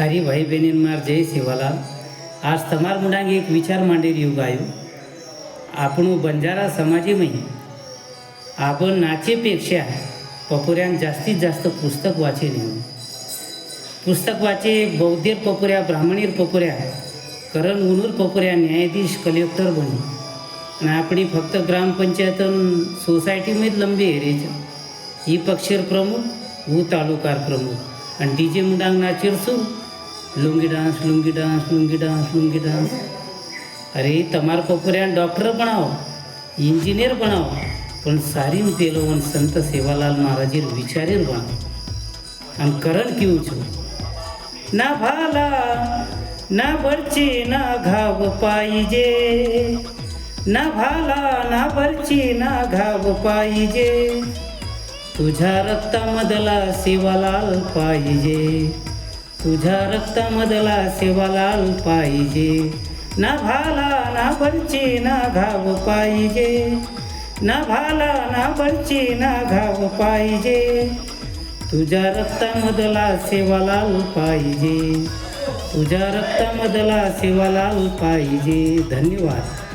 सारी भाई बहनींमार जय सेवालाल। आज तमार मुडांगे एक विचार मांडेल युग आयो। आपण बंजारा समाजीमही आपण नाचेपेक्षा पपुऱ्यान जास्तीत जास्त पुस्तक वाचे नाही। पुस्तक वाचे बौद्धीर पपुऱ्या ब्राह्मणीर पपुऱ्या करण उनूर पपुऱ्या न्यायाधीश कलेक्टर बनी आणि आपणी फक्त ग्रामपंचायतन सोसायटीमध्ये लंबी हेरेच ही पक्षीर प्रमुख वो तालुकार प्रमुख आणि डीजे मुडांग नाचेर सु lungi dance lungi dance lungi dance lungi dance. अरे तमार पपुऱ्या डॉक्टर बनाओ इंजिनियर बनाओ पण सारी पेलोवन संत सेवालाल महाराजीर विचारेर बनाओ आणि करण क्यों छो ना भाला ना बरची ना घाव पाहिजे ना भाला ना बरची ना घाव पाहिजे तुझ्या रक्तामधला सेवालाल पाहिजे तुझ्या रक्तामधला सेवालाल पाहिजे ना भाला ना बरची ना घाव पाहिजे ना भाला ना बरची ना घाव पाहिजे तुझ्या रक्तामधला सेवालाल पाहिजे तुझ्या रक्तामधला सेवालाल पाहिजे। धन्यवाद।